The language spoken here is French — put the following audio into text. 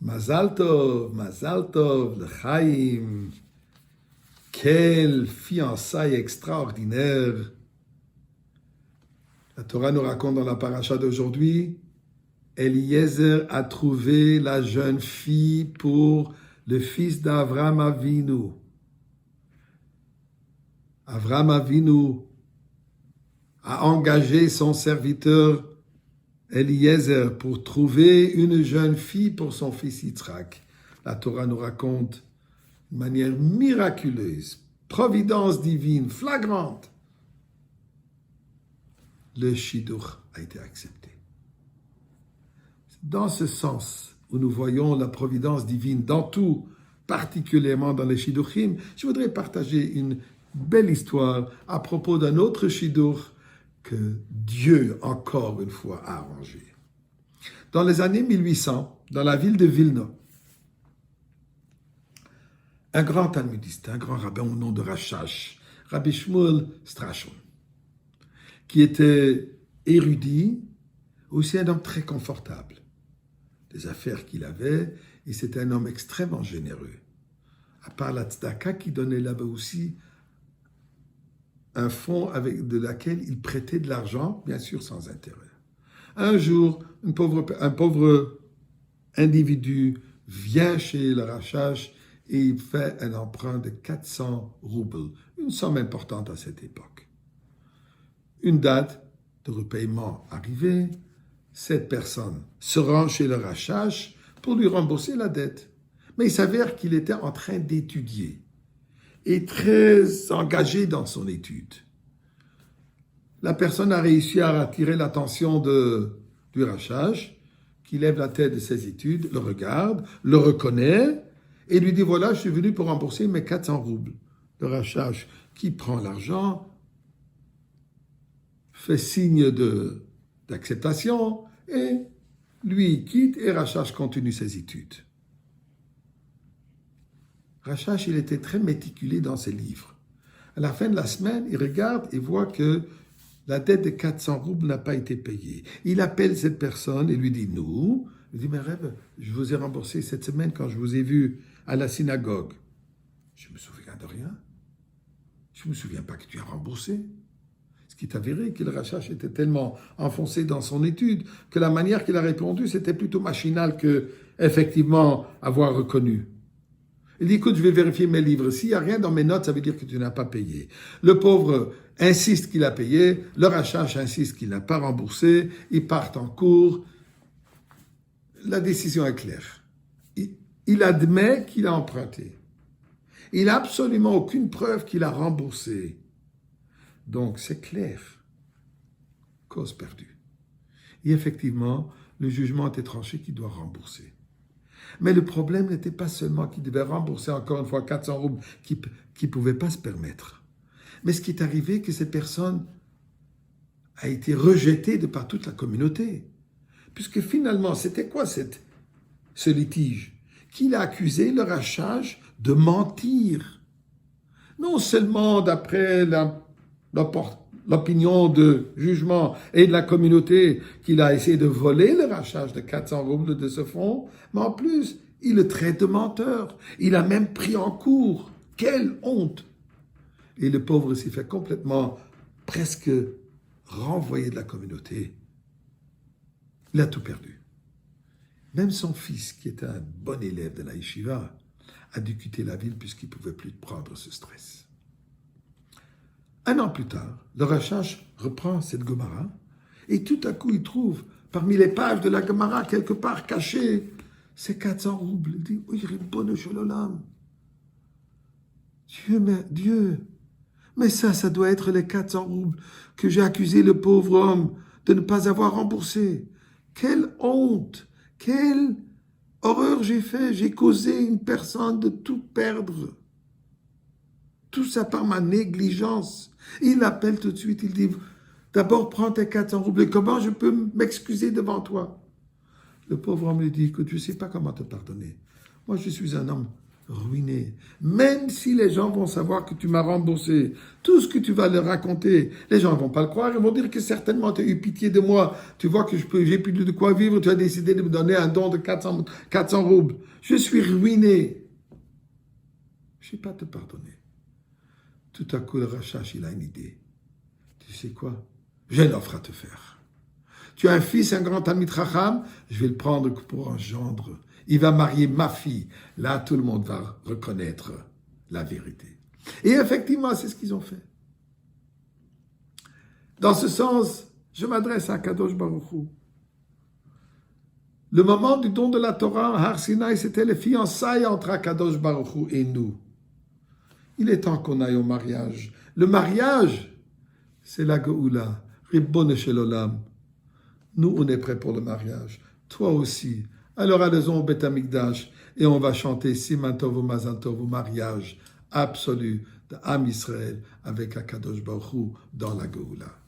Mazal Tov, l'Chaim. Quelle fiançaille extraordinaire. La Torah nous raconte dans la paracha d'aujourd'hui, Eliezer a trouvé la jeune fille pour le fils d'Avraham Avinu. Avraham Avinu a engagé son serviteur Eliezer pour trouver une jeune fille pour son fils Yitzhak. La Torah nous raconte de manière miraculeuse, providence divine, flagrante. Le shidduch a été accepté. Dans ce sens où nous voyons la providence divine dans tout, particulièrement dans les shidduchim, je voudrais partager une belle histoire à propos d'un autre shidduch que Dieu, encore une fois, a arrangé. Dans les années 1800, dans la ville de Vilna, un grand talmudiste, un grand rabbin au nom de Rashash, Rabbi Shmuel Strachon, qui était érudit, aussi un homme très confortable. Les affaires qu'il avait, et c'était un homme extrêmement généreux. À part la tzedaka qui donnait là-bas aussi un fonds de laquelle il prêtait de l'argent, bien sûr sans intérêt. Un jour, un pauvre individu vient chez le Rashash et il fait un emprunt de 400 roubles, une somme importante à cette époque. Une date de repaiement arrivée, cette personne se rend chez le Rashash pour lui rembourser la dette. Mais il s'avère qu'il était en train d'étudier et très engagé dans son étude. La personne a réussi à attirer l'attention du Rashash, qui lève la tête de ses études, le regarde, le reconnaît et lui dit « Voilà, je suis venu pour rembourser mes 400 roubles. » Le Rashash, qui prend l'argent, fait signe d'acceptation et lui quitte et Rashash continue ses études. Rashash, il était très méticuleux dans ses livres. À la fin de la semaine, il regarde et voit que la dette de 400 roubles n'a pas été payée. Il appelle cette personne et lui dit « Nous ?» Il dit « Mais Reb, je vous ai remboursé cette semaine quand je vous ai vu à la synagogue. » « Je me souviens de rien. Je ne me souviens pas que tu as remboursé. » Ce qui est avéré que le Rashash était tellement enfoncé dans son étude que la manière qu'il a répondu, c'était plutôt machinal que, effectivement, avoir reconnu. Il dit, écoute, je vais vérifier mes livres. S'il n'y a rien dans mes notes, ça veut dire que tu n'as pas payé. Le pauvre insiste qu'il a payé, le Rashash insiste qu'il n'a pas remboursé, ils partent en cours. La décision est claire. Il admet qu'il a emprunté. Il n'a absolument aucune preuve qu'il a remboursé. Donc, c'est clair. Cause perdue. Et effectivement, le jugement était tranché qu'il doit rembourser. Mais le problème n'était pas seulement qu'il devait rembourser encore une fois 400 roubles qu'il ne pouvait pas se permettre. Mais ce qui est arrivé, c'est que cette personne a été rejetée de par toute la communauté. Puisque finalement, c'était quoi ce litige? Qu'il a accusé le Rashash de mentir. Non seulement d'après l'opinion de jugement et de la communauté qu'il a essayé de voler le Rashash de 400 roubles de ce fonds, mais en plus, il le traite de menteur. Il a même pris en cours. Quelle honte! Et le pauvre s'est fait complètement, presque renvoyer de la communauté. Il a tout perdu. Même son fils, qui était un bon élève de la yeshiva, a dû quitter la ville puisqu'il ne pouvait plus prendre ce stress. Un an plus tard, le Rashash reprend cette Gemara et tout à coup, il trouve parmi les pages de la Gemara, quelque part cachées, ces 400 roubles. Il dit, « Oui, Ribono shel olam. Dieu, mais ça doit être les 400 roubles que j'ai accusé le pauvre homme de ne pas avoir remboursé. Quelle honte! Quelle horreur j'ai fait! J'ai causé une personne de tout perdre. Tout ça par ma négligence. » Il l'appelle tout de suite, il dit, d'abord prends tes 400 roubles, comment je peux m'excuser devant toi? Le pauvre homme lui dit, écoute, je ne sais pas comment te pardonner. Moi, je suis un homme ruiné. Même si les gens vont savoir que tu m'as remboursé, tout ce que tu vas leur raconter, les gens ne vont pas le croire, ils vont dire que certainement tu as eu pitié de moi, tu vois que j'ai plus de quoi vivre, tu as décidé de me donner un don de 400 roubles. Je suis ruiné. Je ne vais pas te pardonner. Tout à coup, le Rachash, il a une idée. Tu sais quoi? J'ai une offre à te faire. Tu as un fils, un grand ami Chacham, je vais le prendre pour un gendre. Il va marier ma fille. Là, tout le monde va reconnaître la vérité. Et effectivement, c'est ce qu'ils ont fait. Dans ce sens, je m'adresse à Kadosh Baruch Hu. Le moment du don de la Torah, Har Sinai, c'était les fiançailles entre Kadosh Baruch Hu et nous. Il est temps qu'on aille au mariage. Le mariage, c'est la Geoula. Ribbon Shel Olam. Nous, on est prêts pour le mariage. Toi aussi. Alors, allons au Beth Amikdash et on va chanter Siman Tov ou Mazal Tov, au mariage absolu d'Am Israël avec Akadosh Baruch Hu dans la Geoula.